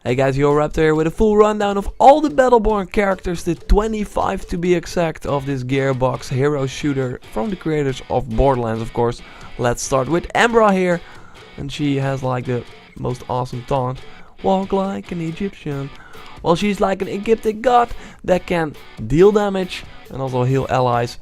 Hey guys, Raptor here with a full rundown of all the Battleborn characters, the 25 to be exact, of this Gearbox hero shooter from the creators of Borderlands, of course. Let's start with Ambra here, and she has like the most awesome taunt, walk like an Egyptian. Well, she's like an Egyptian god that can deal damage and also heal allies.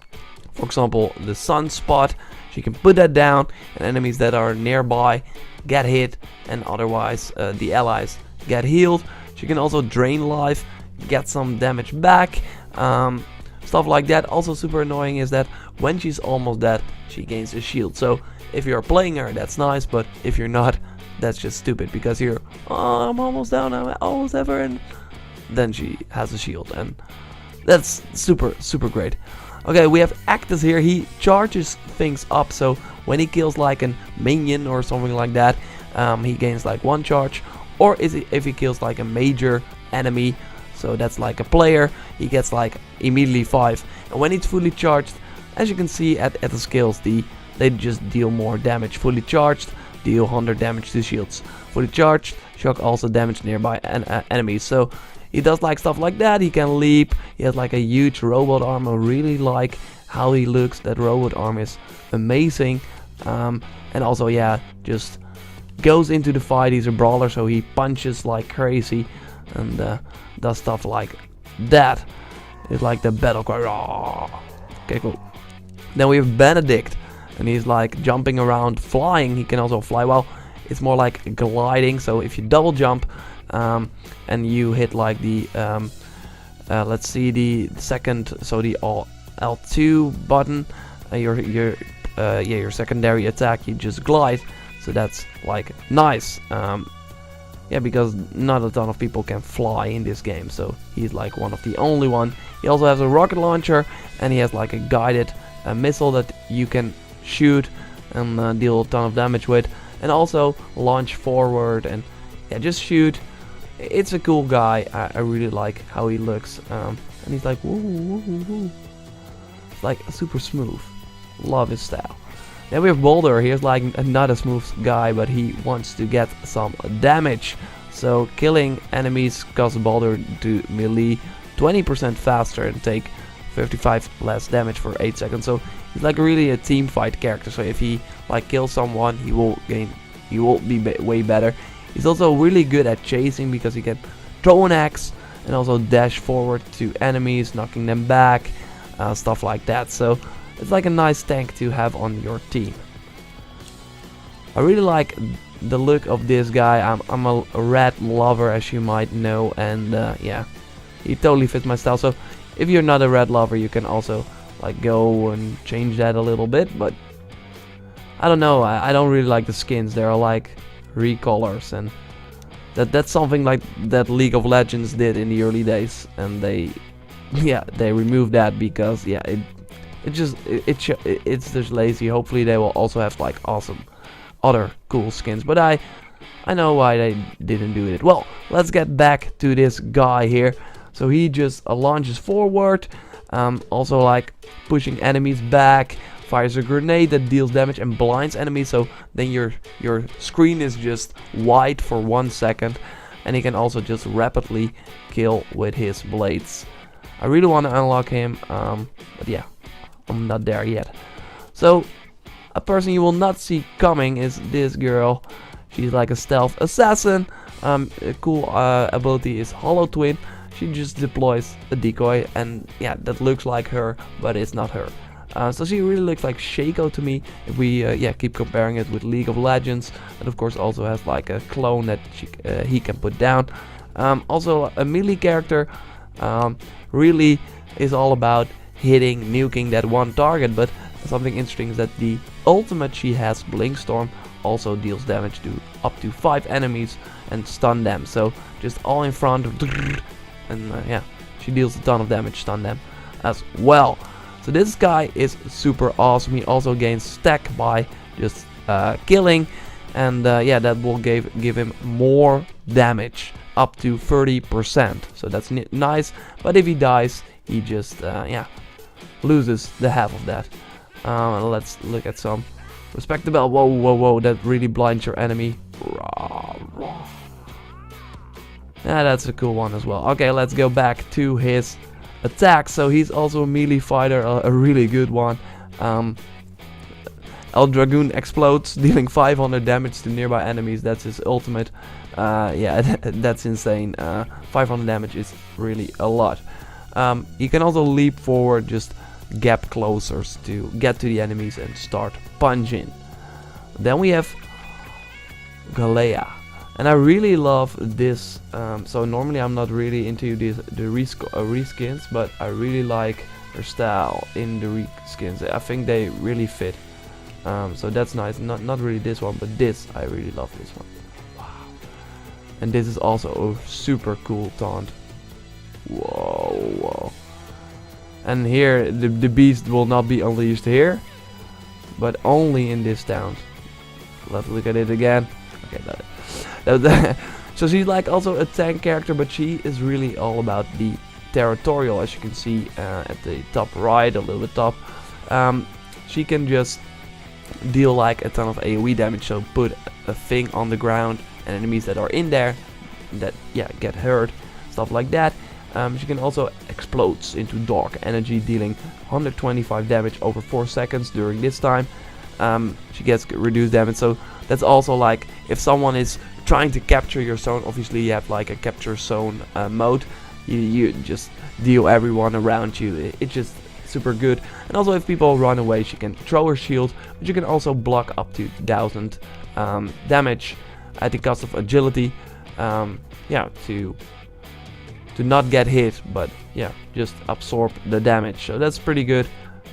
For example, the sunspot, she can put that down and enemies that are nearby get hit, and otherwise the allies get healed. She can also drain life, get some damage back, stuff like that. Also super annoying is that when she's almost dead, she gains a shield. So if you're playing her, that's nice, but if you're not, that's just stupid, because you're, oh, I'm almost down, I'm almost ever, and then she has a shield, and that's super great. Okay, we have Actus here. He charges things up, so when he kills like a minion or something like that, he gains like 1 charge. Or if he kills like a major enemy, so that's like a player, he gets like immediately 5. And when it's fully charged, as you can see at the skills, they just deal more damage. Fully charged, deal 100 damage to shields. Fully charged, shock also damage nearby enemies. So he does like stuff like that. He can leap. He has like a huge robot arm. I really like how he looks. That robot arm is amazing. And also, yeah, just goes into the fight. He's a brawler, so he punches like crazy and does stuff like that. It's like the battle cry. Okay, cool. Then we have Benedict, and he's like jumping around, flying. He can also fly well. It's more like gliding. So if you double jump and you hit like the let's see, the second, so the L2 button, your secondary attack, you just glide. So that's like nice, yeah, because not a ton of people can fly in this game, so he's like one of the only one. He also has a rocket launcher, and he has like a guided missile that you can shoot and deal a ton of damage with, and also launch forward and yeah, just shoot. It's a cool guy. I really like how he looks, and he's like woo woo woo woo, like super smooth. Love his style. Then we have Boulder. He's like not a smooth guy, but he wants to get some damage. So killing enemies causes Boulder to melee 20% faster and take 55 less damage for 8 seconds. So he's like really a team fight character. So if he like kills someone, he will be way better. He's also really good at chasing, because he can throw an axe and also dash forward to enemies, knocking them back, stuff like that. So it's like a nice tank to have on your team. I really like the look of this guy. I'm a red lover, as you might know, and yeah, he totally fits my style. So if you're not a red lover, you can also like go and change that a little bit, but I don't know, I don't really like the skins. They're like recolors, and that's something like that League of Legends did in the early days, and they removed that because yeah, it's just lazy. Hopefully they will also have like awesome other cool skins, but I know why they didn't do it. Well, let's get back to this guy here. So he just launches forward, also like pushing enemies back, fires a grenade that deals damage and blinds enemies, so then your screen is just white for 1 second, and he can also just rapidly kill with his blades. I really want to unlock him, but yeah, I'm not there yet. So a person you will not see coming is this girl. She's like a stealth assassin. A cool ability is Hollow Twin. She just deploys a decoy, and yeah, that looks like her, but it's not her. So she really looks like Shaco to me, if we keep comparing it with League of Legends. And of course also has like a clone that he can put down. Also a melee character, really is all about hitting, nuking that one target, but something interesting is that the ultimate she has, Blink Storm, also deals damage to up to 5 enemies and stun them. So just all in front, and yeah, she deals a ton of damage, stun them as well. So this guy is super awesome. He also gains stack by just killing, and yeah, that will give him more damage, up to 30%. So that's nice. But if he dies, he just loses the half of that. Let's look at some respectable. Whoa, that really blinds your enemy. Yeah, that's a cool one as well. Okay, let's go back to his attack. So he's also a melee fighter, a really good one. El Dragoon explodes, dealing 500 damage to nearby enemies. That's his ultimate. Yeah, that's insane. 500 damage is really a lot. You can also leap forward, just gap closer to get to the enemies and start punching. Then we have Galea. And I really love this. So normally I'm not really into the reskins, but I really like her style in the reskins. I think they really fit. So that's nice. Not really this one, but this, I really love this one. Wow. And this is also a super cool taunt. Whoa. And here the beast will not be unleashed here, but only in this town. Let's look at it again. Okay, so she's like also a tank character, but she is really all about the territorial, as you can see at the top right, a little bit top. She can just deal like a ton of AoE damage, so put a thing on the ground and enemies that are in there that get hurt, stuff like that. She can also explode into dark energy, dealing 125 damage over 4 seconds during this time. She gets reduced damage, so that's also like if someone is trying to capture your zone, obviously you have like a capture zone mode. You just deal everyone around you. It's just super good. And also if people run away, she can throw her shield, but you can also block up to 1000 damage at the cost of agility. To not get hit, but just absorb the damage. So that's pretty good.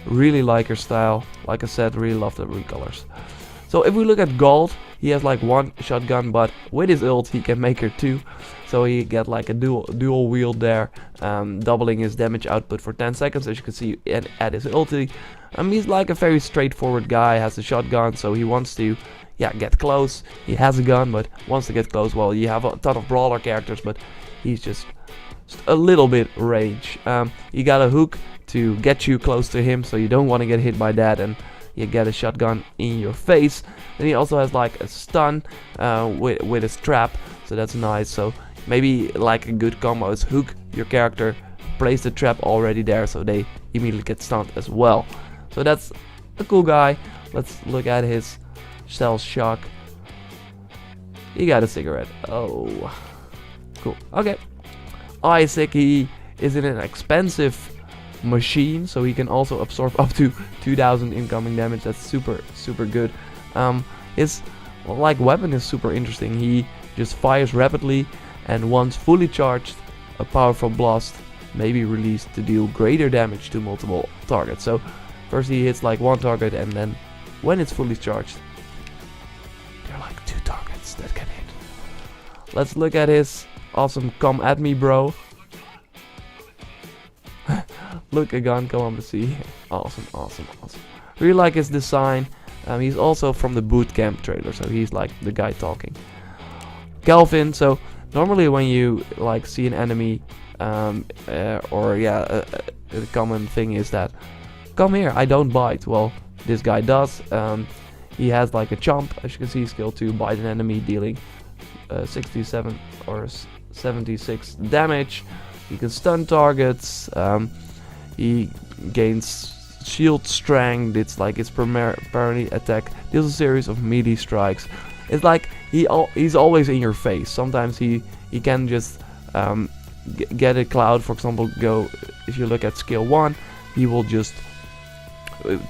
Really like her style. Like I said, really love the recolors. So if we look at Gold, he has like one shotgun, but with his ult he can make her two. So he get like a dual wield there, doubling his damage output for 10 seconds, as you can see at his ulti. He's like a very straightforward guy, has a shotgun, so he wants to get close. He has a gun, but wants to get close. Well, you have a ton of brawler characters, but he's just a little bit rage. You got a hook to get you close to him, so you don't want to get hit by that, and you get a shotgun in your face. Then he also has like a stun with his trap, so that's nice. So maybe like a good combo is hook your character, place the trap already there, so they immediately get stunned as well. So that's a cool guy. Let's look at his Shell Shock. He got a cigarette. Oh, cool. Okay. Isaac, he is in an expensive machine, so he can also absorb up to 2000 incoming damage. That's super good. His weapon is super interesting. He just fires rapidly, and once fully charged, a powerful blast may be released to deal greater damage to multiple targets. So first he hits like one target, and then when it's fully charged, there are like 2 targets that can hit. Let's look at his awesome come at me bro. Look, a gun, come on to see. Awesome. Really like his design. He's also from the boot camp trailer, so he's like the guy talking. Calvin, so normally when you like see an enemy, the common thing is that, come here, I don't bite. Well, this guy does. He has like a chomp, as you can see, skill 2, bite an enemy, dealing 67 or 76 damage. He can stun targets. He gains shield strength. It's like his primary attack deals a series of melee strikes. It's like he's always in your face. Sometimes he can just get a cloud, for example. If you look at skill 1, he will just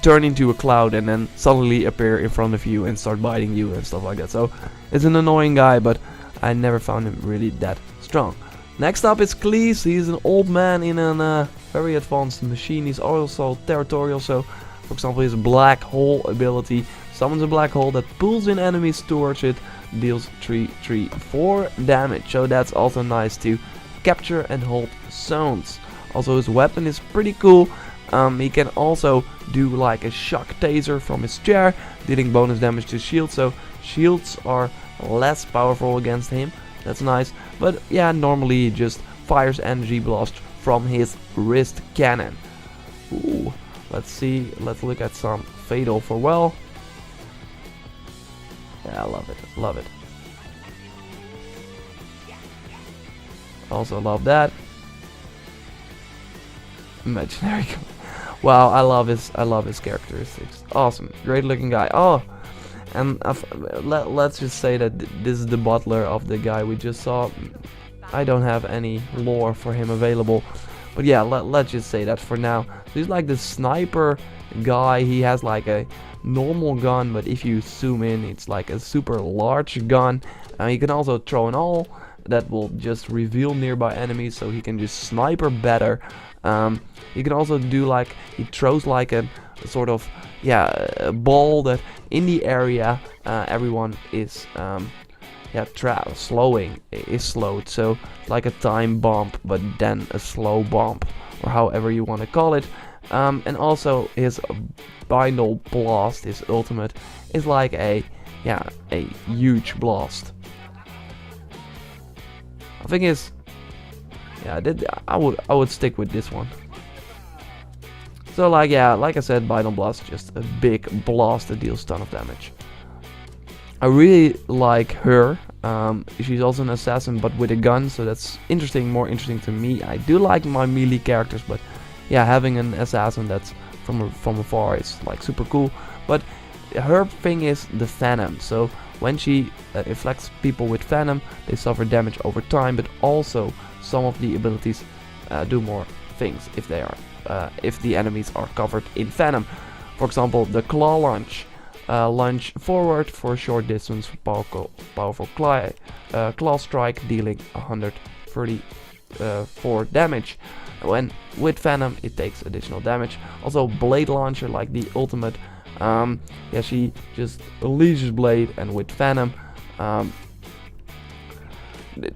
turn into a cloud and then suddenly appear in front of you and start biting you and stuff like that. So it's an annoying guy, but I never found him really that strong. Next up is Cleese. He's an old man in a very advanced machine. He's also territorial, so for example his black hole ability summons a black hole that pulls in enemies towards it, deals 4 damage. So that's also nice to capture and hold zones. Also his weapon is pretty cool. He can also do like a shock taser from his chair, dealing bonus damage to shields, so shields are less powerful against him. That's nice, but yeah, normally he just fires energy blast from his wrist cannon. Ooh, let's look at some Fatal Farewell. Yeah, I love it. Also love that. Imaginary. Wow, I love his characteristics. Awesome, great looking guy. Oh, and let's just say that this is the butler of the guy we just saw. I don't have any lore for him available, but yeah, let's just say that for now. So he's like the sniper guy. He has like a normal gun, but if you zoom in, it's like a super large gun. He can also throw an all that will just reveal nearby enemies, so he can just sniper better. He can also do like, he throws like a sort of, yeah, a ball that in the area everyone is slowed, so like a time bomb, but then a slow bomb, or however you want to call it. And also his binal blast, his ultimate, is like a huge blast. I think it's, yeah, I would stick with this one. So like, yeah, like I said, binal blast is just a big blast that deals a ton of damage. I really like her. She's also an assassin, but with a gun, so that's interesting, more interesting to me. I do like my melee characters, but yeah, having an assassin that's from afar is like super cool. But her thing is the Venom. So when she inflicts people with Venom, they suffer damage over time, but also some of the abilities do more things if they are if the enemies are covered in Venom. For example, the Claw Lunge. Lunge forward for a short distance, powerful claw strike, dealing 134 damage. When with Venom, it takes additional damage. Also, Blade Launcher, like the ultimate. Yeah, she just unleashes Blade, and with Venom,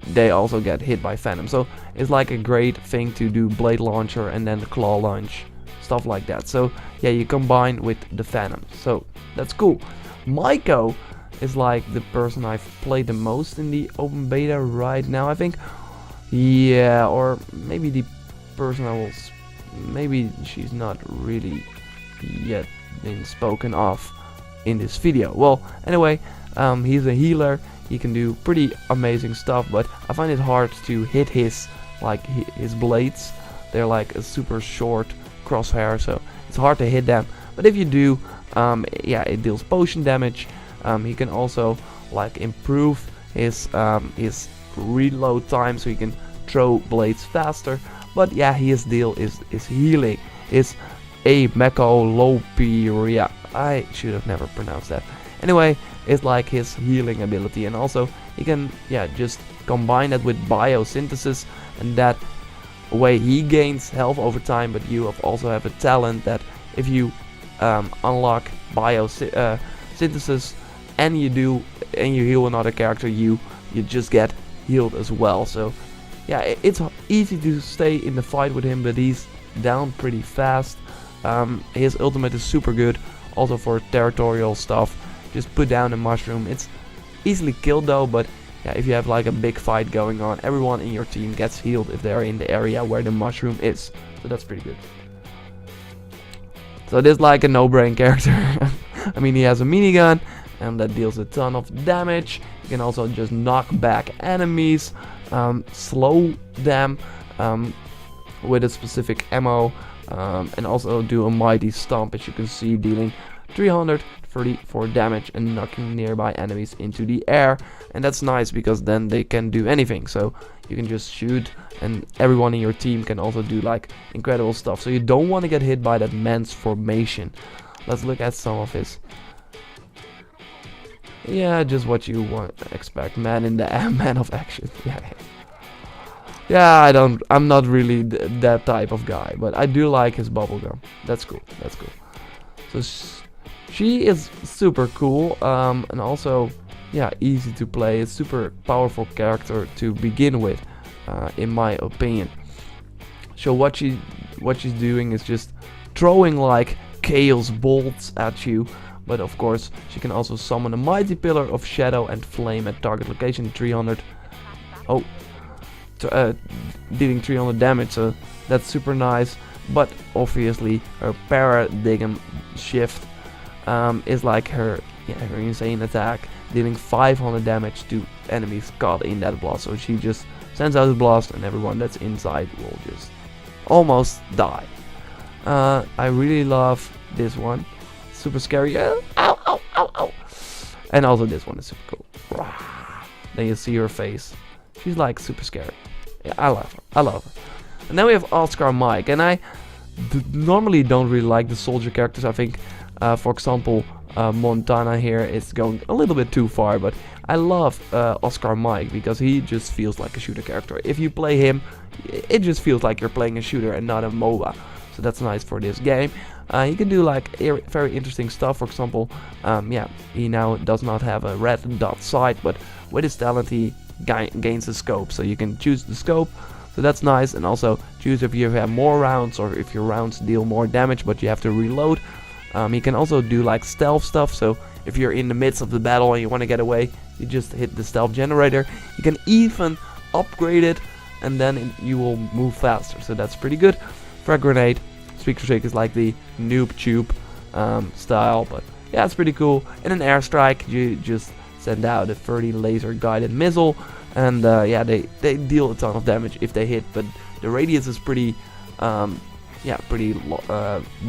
they also get hit by Venom. So it's like a great thing to do Blade Launcher and then the Claw Lunge, stuff like that. So yeah, you combine with the Venom, so that's cool. Maiko is like the person I've played the most in the open beta right now, I think. Yeah, or maybe the person I will maybe she's not really yet been spoken of in this video. Well, anyway, he's a healer. He can do pretty amazing stuff, but I find it hard to hit his blades. They're like a super short crosshair, so it's hard to hit them. But if you do, yeah, it deals potion damage. He can also like improve his reload time, so he can throw blades faster. But yeah, his deal is healing. Is a Mecholoperia. I should have never pronounced that. Anyway, it's like his healing ability, and also he can just combine that with biosynthesis, and that way he gains health over time. But you also have a talent that if you unlock biosynthesis and you heal another character, you just get healed as well. So yeah, it's easy to stay in the fight with him, but he's down pretty fast. His ultimate is super good, also for territorial stuff. Just put down a mushroom. It's easily killed though, but yeah, if you have like a big fight going on, everyone in your team gets healed if they're in the area where the mushroom is. So that's pretty good. So this is like a no-brain character. I mean, he has a minigun, and that deals a ton of damage. You can also just knock back enemies, slow them with a specific ammo, and also do a mighty stomp, as you can see, dealing 334 damage and knocking nearby enemies into the air. And that's nice because then they can do anything, so you can just shoot, and everyone in your team can also do like incredible stuff. So you don't want to get hit by that man's formation. Let's look at some of his. Yeah, just what you want to expect. Man in the man of action. Yeah, I'm not really that type of guy, but I do like his bubblegum. That's cool. That's cool. So she is super cool, and also easy to play. It's super powerful character to begin with, in my opinion. So what she's doing is just throwing like chaos bolts at you. But of course, she can also summon a mighty pillar of shadow and flame at target location 300. Oh, dealing 300 damage, so that's super nice. But obviously, her paradigm shift is like her insane attack, dealing 500 damage to enemies caught in that blast. So she just sends out the blast, and everyone that's inside will just almost die. I really love this one. Super scary. Ow, ow, ow, ow. And also this one is super cool. Then you see her face. She's like super scary. Yeah, I love her. I love her. And then we have Oscar Mike. And I normally don't really like the soldier characters. I think, for example, Montana here is going a little bit too far. But I love Oscar Mike because he just feels like a shooter character. If you play him, it just feels like you're playing a shooter and not a MOBA. So that's nice for this game. He can do like very interesting stuff. For example, yeah, he now does not have a red dot sight, but with his talent he gains the scope. So you can choose the scope, so that's nice. And also choose if you have more rounds or if your rounds deal more damage, but you have to reload. He can also do like stealth stuff. So if you're in the midst of the battle and you want to get away, you just hit the stealth generator. You can even upgrade it, and then you will move faster. So that's pretty good. Frag grenade. Speaker Shake is like the noob tube style, but yeah, it's pretty cool. In an airstrike, you just send out a 30 laser guided missile, and yeah, they deal a ton of damage if they hit, but the radius is pretty, yeah, pretty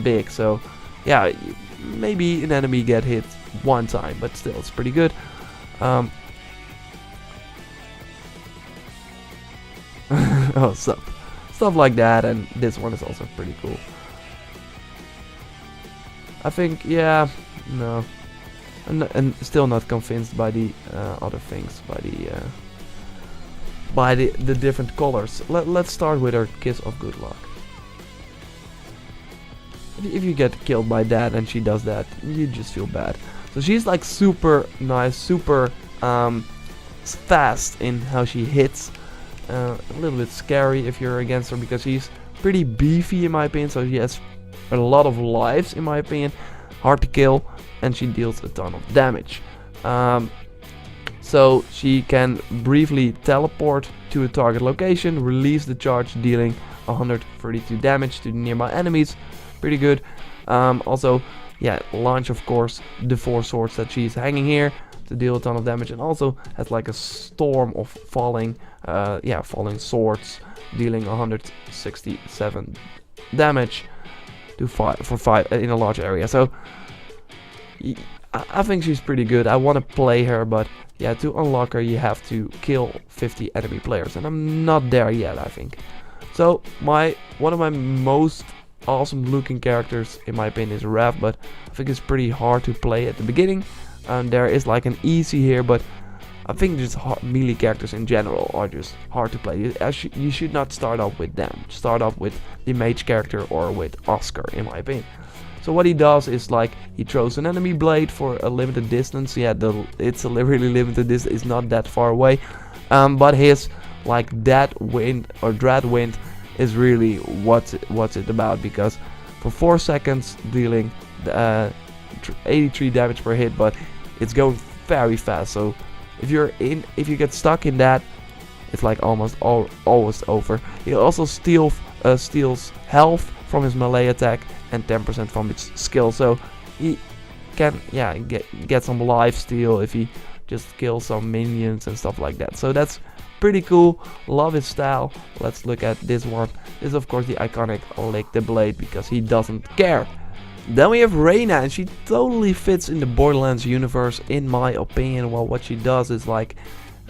big. So yeah, maybe an enemy get hit one time, but still, it's pretty good. Oh, stuff like that, and this one is also pretty cool. I think, yeah, no, and still not convinced by the other things, by the different colors. Let's start with her Kiss of Good Luck. If you get killed by that and she does that, you just feel bad. So she's like super nice, super fast in how she hits. A little bit scary if you're against her because she's pretty beefy in my opinion, so she has a lot of lives in my opinion, hard to kill, and she deals a ton of damage. So she can briefly teleport to a target location, release the charge, dealing 132 damage to nearby enemies. Pretty good. Also, yeah, launch of course the 4 swords that she's hanging here to deal a ton of damage, and also has like a storm of falling swords, dealing 167 damage to 5 in a large area. So I think she's pretty good. I want to play her, but yeah, to unlock her you have to kill 50 enemy players, and I'm not there yet, I think. So one of my most awesome looking characters in my opinion is Rev, but I think it's pretty hard to play at the beginning. There is like an easy here, but I think just melee characters in general are just hard to play. You should not start off with them. Start off with the mage character or with Oscar, in my opinion. So what he does is like he throws an enemy blade for a limited distance. Yeah, it's a really limited distance. It's not that far away. But his like that wind or dread wind is really what's it about, because for 4 seconds dealing 83 damage per hit, but it's going very fast. So if you get stuck in that, it's like almost always over. He also steals health from his melee attack and 10% from its skill. So he can get some life steal if he just kills some minions and stuff like that. So that's pretty cool. Love his style. Let's look at this one. This is of course the iconic Lick the Blade, because he doesn't care. Then we have Reyna, and she totally fits in the Borderlands universe in my opinion. Well, what she does is like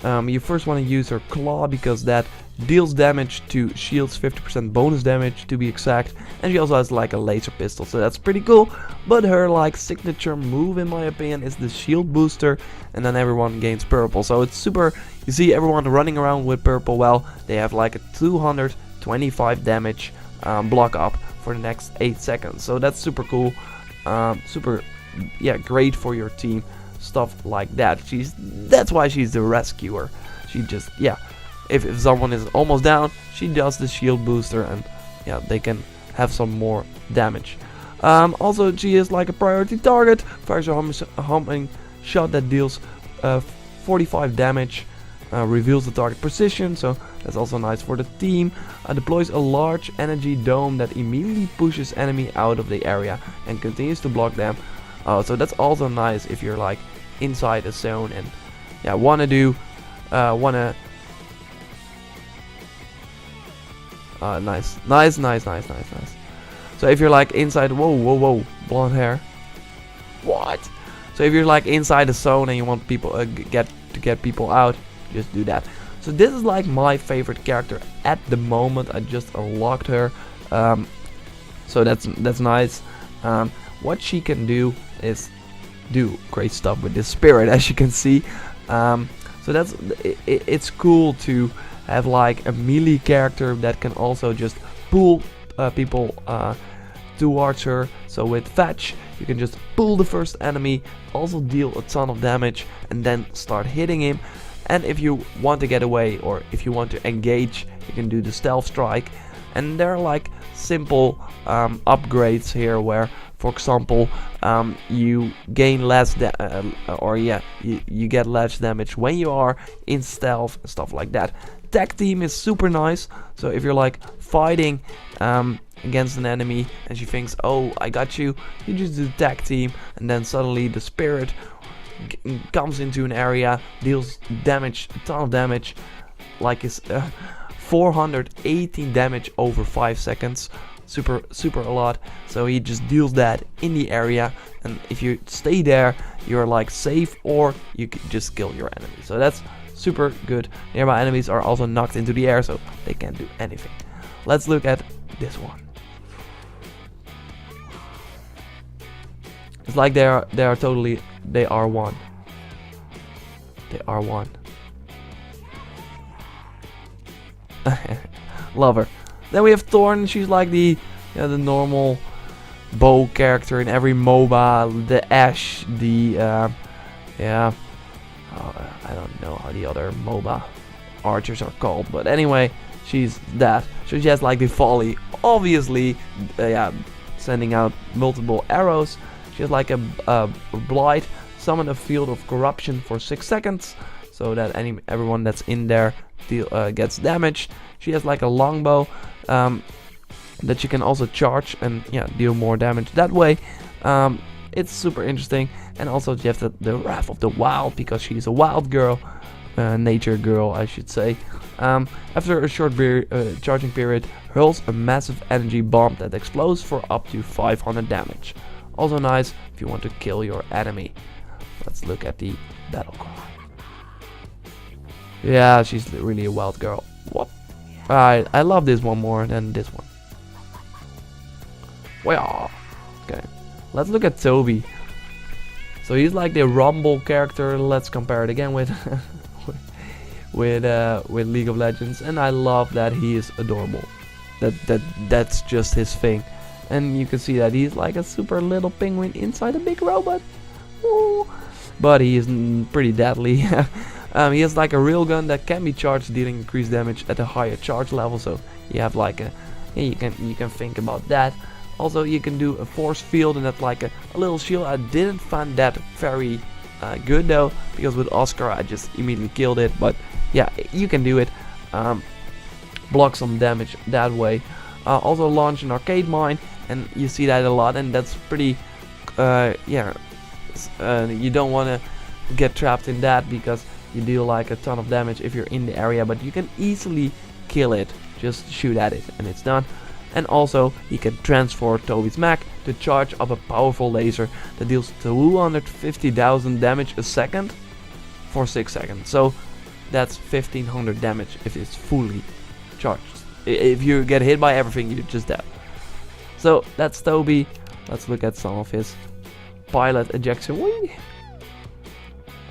you first want to use her claw, because that deals damage to shields, 50% bonus damage to be exact, and she also has like a laser pistol, so that's pretty cool. But her like signature move in my opinion is the shield booster, and then everyone gains purple. So it's super, you see everyone running around with purple. Well, they have like a 225 damage block up for the next 8 seconds, so that's super cool. Super, yeah, great for your team, stuff like that. That's why she's the rescuer. She just, yeah, if someone is almost down, she does the shield booster, and yeah, they can have some more damage. Also, she is like a priority target, fires a homing shot that deals 45 damage, reveals the target position, so that's also nice for the team. Deploys a large energy dome that immediately pushes enemy out of the area and continues to block them. So that's also nice if you're like inside a zone and yeah, wanna Nice, nice, nice, nice, nice, nice. So if you're like inside, whoa, blonde hair. What? So if you're like inside the zone and you want people get people out, just do that. So this is like my favorite character at the moment. I just unlocked her. So that's nice. What she can do is do great stuff with this spirit, as you can see. So it's cool to have like a melee character that can also just pull people towards her. So with fetch, you can just pull the first enemy, also deal a ton of damage, and then start hitting him. And if you want to get away, or if you want to engage, you can do the stealth strike. And there are like simple upgrades here where, for example, you gain less you get less damage when you are in stealth and stuff like that. Tag team is super nice. So if you're like fighting against an enemy and she thinks, oh, I got you, you just do tag team, and then suddenly the spirit comes into an area, deals damage, a ton of damage, like it's 418 damage over 5 seconds. Super a lot. So he just deals that in the area, and if you stay there, you're like safe, or you can just kill your enemy. So that's super good. Nearby enemies are also knocked into the air, so they can't do anything. Let's look at this one. It's like they are one. They are one. Love her. Then we have Thorn. She's like the normal bow character in every MOBA. The Ashe, the I don't know how the other MOBA archers are called, but anyway, she's that. So she has like the volley, obviously, sending out multiple arrows. She has like a blight, summon a field of corruption for 6 seconds, so that everyone that's in there gets damaged. She has like a longbow that you can also charge and deal more damage that way. It's super interesting. And also you have the Wrath of the Wild, because she's a wild girl, nature girl I should say. After a short charging period, hurls a massive energy bomb that explodes for up to 500 damage. Also nice if you want to kill your enemy. Let's look at the battle cry. Yeah, she's really a wild girl. Whoop. Alright, I love this one more than this one. Well, okay. Let's look at Toby. So he's like the Rumble character. Let's compare it again with with League of Legends, and I love that he is adorable. That's just his thing. And you can see that he's like a super little penguin inside a big robot. Ooh. But he is pretty deadly. He has like a real gun that can be charged, dealing increased damage at a higher charge level. So you have like you can think about that. Also, you can do a force field, and that's like a little shield. I didn't find that very good though, because with Oscar I just immediately killed it. But yeah, you can do it. Block some damage that way. Also launch an arcade mine, and you see that a lot, and that's pretty you don't want to get trapped in that, because you deal like a ton of damage if you're in the area, but you can easily kill it. Just shoot at it and it's done. And also he can transfer Toby's mech to charge up a powerful laser that deals 250,000 damage a second for 6 seconds. So that's 1500 damage if it's fully charged. If you get hit by everything, you're just dead. So that's Toby. Let's look at some of his pilot ejection. Whee!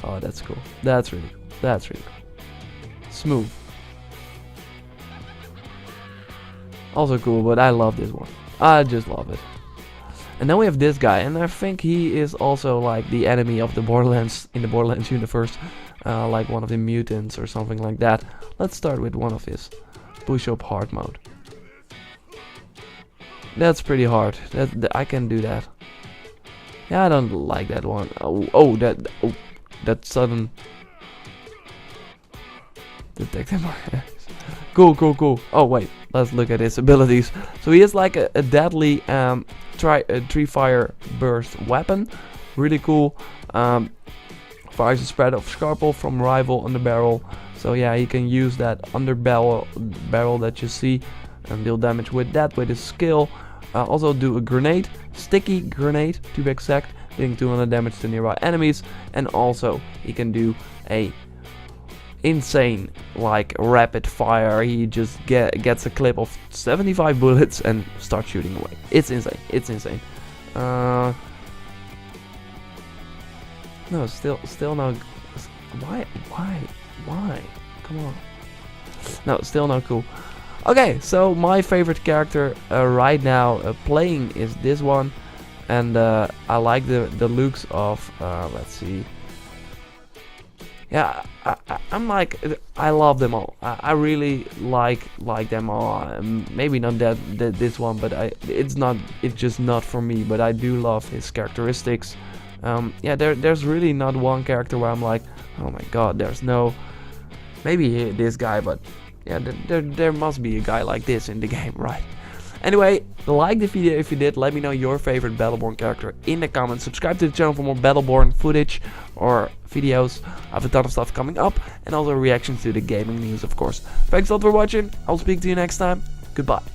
Oh, that's cool. That's really cool. That's really cool. Smooth. Also cool, but I love this one. I just love it. And then we have this guy, and I think he is also like the enemy of the Borderlands, in the Borderlands universe, like one of the mutants or something like that. Let's start with one of his push-up hard mode. That's pretty hard. I can do that. Yeah, I don't like that one. That sudden detective. Cool. Oh wait, let's look at his abilities. So he has like a deadly tri-fire burst weapon. Really cool. Fires a spread of Scarple from rival on the barrel. So yeah, he can use that under barrel that you see. and deal damage with that with his skill. Also do a grenade, sticky grenade to be exact, dealing 200 damage to nearby enemies, and also he can do a insane like rapid fire. He just gets a clip of 75 bullets and starts shooting away. It's insane. It's insane. No, still no. Why? Come on. No, still not cool. Okay, so my favorite character right now playing is this one, and I like the looks of. Let's see. Yeah, I'm like, I love them all. I really like them all. Maybe not this one, but it's just not for me. But I do love his characteristics. Yeah, there's really not one character where I'm like, oh my god, there's no. Maybe this guy, but yeah, there must be a guy like this in the game, right? Anyway, like the video if you did. Let me know your favorite Battleborn character in the comments. Subscribe to the channel for more Battleborn footage or videos. I have a ton of stuff coming up, and also reactions to the gaming news, of course. Thanks a lot for watching. I'll speak to you next time. Goodbye.